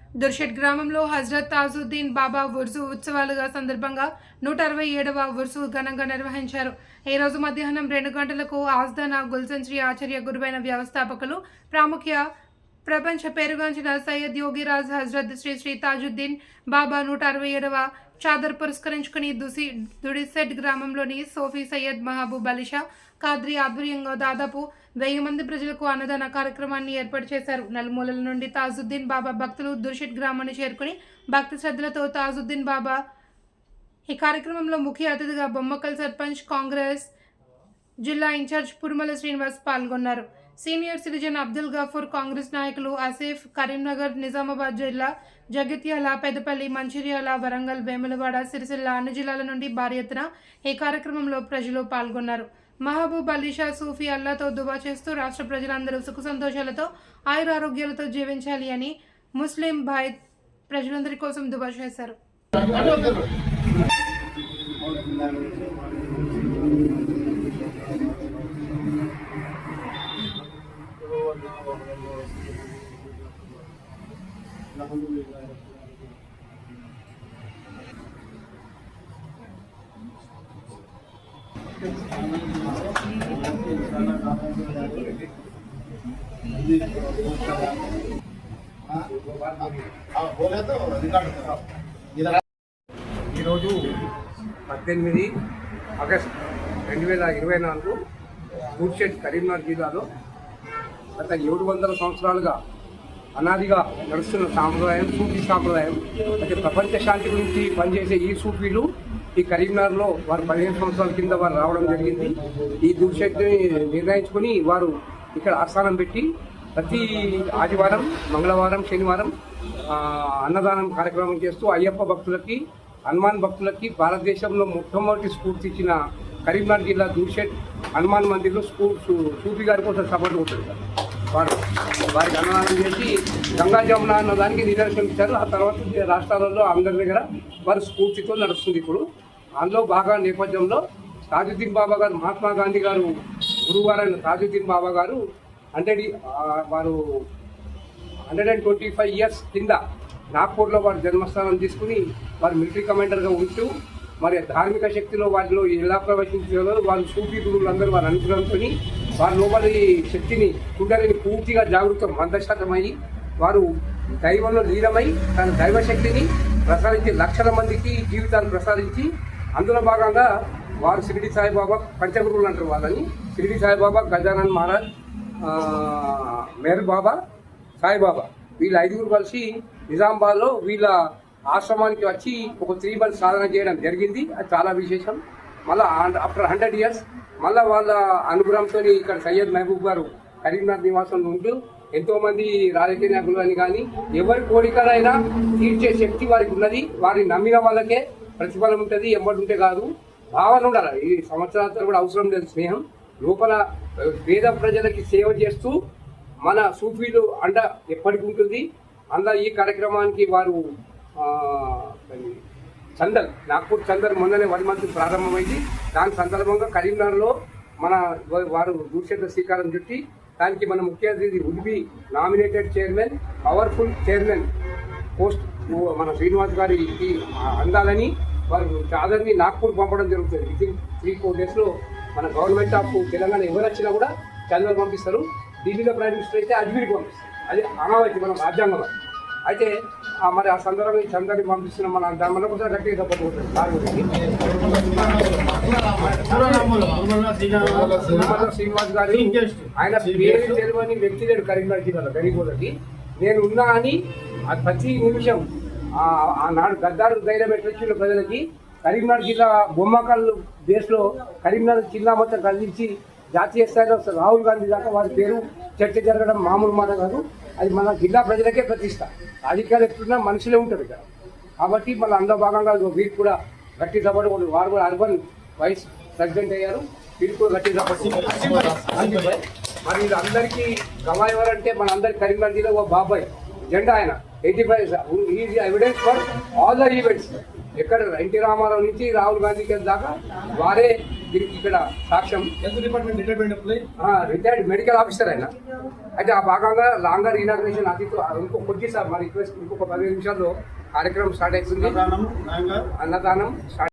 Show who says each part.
Speaker 1: దుర్షెట్ గ్రామంలో హజ్రత్ తాజుద్దీన్ బాబా ఉర్సు ఉత్సవాలుగా సందర్భంగా 167వ ఉర్సు ఘనంగా నిర్వహించారు. ఈ రోజు మధ్యాహ్నం 2 గంటలకు ఆస్థాన గుల్షన్ శ్రీ ఆచార్య గురువైన వ్యవస్థాపకులు ప్రాముఖ్య ప్రపంచ పేరుగాంచిన సయ్యద్ యోగిరాజ్ హజ్రత్ శ్రీ శ్రీ తాజుద్దీన్ బాబా 167వ చాదర్ పురస్కరించుకుని దుడిసెట్ గ్రామంలోని సోఫీ సయ్యద్ మహబూబ్ అలీషా ఖాద్రీ ఆధ్వర్యంలో దాదాపు 1000 మంది ప్రజలకు అన్నదాన కార్యక్రమాన్ని ఏర్పాటు చేశారు. నలుమూలల నుండి తాజుద్దీన్ బాబా భక్తులు దుర్షెట్ గ్రామాన్ని చేరుకుని భక్తి శ్రద్ధలతో తాజుద్దీన్ బాబా ఈ కార్యక్రమంలో ముఖ్య అతిథిగా బొమ్మకల్ సర్పంచ్ కాంగ్రెస్ జిల్లా ఇన్ఛార్జ్ పురుమల శ్రీనివాస్ పాల్గొన్నారు. సీనియర్ సిటిజన్ అబ్దుల్ గఫూర్, కాంగ్రెస్ నాయకులు ఆసిఫ్, కరీంనగర్, నిజామాబాద్ జిల్లా, జగిత్యాల, పెద్దపల్లి, మంచిర్యాల, వరంగల్, వేములవాడ, సిరిసిల్ల అన్ని జిల్లాల నుండి భారీ ఎత్తున ఈ కార్యక్రమంలో ప్రజలు పాల్గొన్నారు. మహబూబ్ అలీషా సూఫీ అల్లాతో దువా చేస్తూ రాష్ట్ర ప్రజలందరూ సుఖ సంతోషాలతో ఆయురారోగ్యాలతో జీవించాలి అని ముస్లిం భాయ్ ప్రజలందరి కోసం దువా చేశారు.
Speaker 2: ఈరోజు 18 ఆగస్టు 2024 దుర్షెట్ కరీంనగర్ జిల్లాలో గత 700 సంవత్సరాలుగా అనాదిగా నడుస్తున్న సాంప్రదాయం సూఫీ సాంప్రదాయం. అయితే ప్రపంచ శాంతి గురించి పనిచేసే ఈ సూఫీలు ఈ కరీంనగర్లో వారు 15 సంవత్సరాల కింద వారు రావడం జరిగింది. ఈ దుర్షెట్ని నిర్ణయించుకొని వారు ఇక్కడ ఆస్థానం పెట్టి ప్రతి ఆదివారం, మంగళవారం, శనివారం అన్నదానం కార్యక్రమం చేస్తూ అయ్యప్ప భక్తులకి, హనుమాన్ భక్తులకి భారతదేశంలో మొట్టమొదటి స్ఫూర్తి ఇచ్చిన కరీంనగర్ జిల్లా దుర్షెట్ హనుమాన్ మందిర్లో సూఫీ గారి కోసం సపోర్ట్ ఉంటుంది. వారికి అన్నదానం చేసి గంగా జమున అన్న దానికి నిదర్శనం ఇచ్చారు. ఆ తర్వాత రాష్ట్రాలలో అందరి దగ్గర వారి స్ఫూర్తితో నడుస్తుంది. ఇప్పుడు అందులో బాగా నేపథ్యంలో తాజుద్దీన్ బాబా గారు, మహాత్మా గాంధీ గారు గురువారైన తాజుద్దీన్ బాబా గారు వారు 125 ఇయర్స్ కింద నాగ్పూర్లో వారు జన్మస్థానం తీసుకుని వారు మిలిటరీ కమాండర్గా ఉంటూ మరి ధార్మిక శక్తిలో వారిలో ఎలా ప్రవేశించారో వాళ్ళు సూఫీ గురువులందరూ వారి అనుగ్రహంతో వారి లోపలి శక్తిని కుండలిని పూర్తిగా జాగృతం 100% వారు దైవంలో లీనమై తన దైవశక్తిని ప్రసాదించి లక్షల మందికి జీవితాలు ప్రసాదించి అందులో భాగంగా వారు షిరిడి సాయిబాబా పంచగురువులు అంటారు వాళ్ళని. షిరిడి సాయిబాబా, గజానన్ మహారాజ్, మేర్ బాబా, సాయిబాబా వీళ్ళ 5గురు కలిసి నిజామాబాద్లో వీళ్ళ ఆశ్రమానికి వచ్చి ఒక 3 months సాధన చేయడం జరిగింది. అది చాలా విశేషం. మళ్ళీ ఆఫ్టర్ 100 years మళ్ళీ వాళ్ళ అనుగ్రహంతో ఇక్కడ సయ్యద్ మహబూబ్ గారు కరీంనగర్ నివాసంలో ఉంటూ ఎంతోమంది రాజకీయ నాయకులు అని కానీ ఎవరి కోరికలైనా తీర్చే శక్తి వారికి ఉన్నది. వారిని నమ్మిన వాళ్ళకే ప్రతిఫలం ఉంటుంది, ఎమ్మటి ఉంటే కాదు. భావన ఉండాలి. ఈ సంవత్సరాలతో కూడా అవసరం లేదు. స్నేహం లోపల పేద ప్రజలకి సేవ చేస్తూ మన సూఫీలు అండ ఎప్పటికి ఉంటుంది. అందులో ఈ కార్యక్రమానికి వారు చందర్, నాగ్పూర్ చందర్ మొన్ననే 1 month ప్రారంభమైంది. దాని సందర్భంగా కరీంనగర్లో వారు దుర్షెట్ శ్రీకారం చుట్టి దానికి మన ముఖ్య అతిథి would be nominated chairman, powerful chairman post మన శ్రీనివాస్ గారికి అందాలని వారు చాదర్ని నాగ్పూర్ పంపడం జరుగుతుంది. వితిన్ 3-4 daysలో మన గవర్నమెంట్ ఆఫ్ తెలంగాణ ఎవరు వచ్చినా కూడా చందర్ పంపిస్తారు. ఢిల్లీలో ప్రైమ్ మినిస్టర్ అయితే అజ్మీర్కి పంపిస్తారు. అది అనావైతే మన రాజ్యాంగం. అయితే మరి ఆ సందర్భంగా ఈ చందర్ని పంపిస్తున్నాం. మన కోసం గట్టిగా తప్పకపోతుంది. శ్రీనివాస్ గారు ఆయన పేరు తెలియని వ్యక్తి లేడు కరీంనగర్ జిల్లాలో గరీబోలకి. నేను ఉన్నా అని ప్రతి నిమిషం ఆనాడు గద్దారు ధైర్యం ఎట్లొచ్చిన ప్రజలకి కరీంనగర్ జిల్లా బొమ్మకల్ బేస్లో కరీంనగర్ జిల్లా మొత్తం కలిసి జాతీయ స్థాయిలో రాహుల్ గాంధీ దాకా వారి పేరు చర్చ జరగడం మామూలు మాట కాదు. అది మన జిల్లా ప్రజలకే ప్రతిష్ట. రాజకీయాలు ఎట్లున్నా మనుషులే ఉంటారు ఇక్కడ. కాబట్టి మన అందులో భాగంగా వీరికి కూడా గట్టి సపోర్ట్. వారు కూడా అర్బన్ వైస్ ప్రెసిడెంట్ అయ్యారు. వీరికి కూడా గట్టి సపోర్ట్. మరి అందరికీ గమా ఎవరంటే మన అందరికి కరీంనగర్ జిల్లా ఓ బాబాయ్ జెండా ఆయన 85 is evidence for all the events. ఎక్కడ ఎన్టీ రామారావు నుంచి రాహుల్ గాంధీ దాకా వారే దీనికి ఇక్కడ సాక్ష్యం.
Speaker 3: Health department retirement employee.
Speaker 2: Retired medical officer ఆయన. అయితే ఆ భాగంగా లాంగర్ ఇనాగ్రేషన్ అతిథి ఇంకో కొద్ది సార్ మరి రిక్వెస్ట్ ఇంకొక 15 నిమిషాల్లో కార్యక్రమం స్టార్ట్ అవుతుంది.
Speaker 3: అన్నదానం
Speaker 2: అన్నదానం స్టార్ట్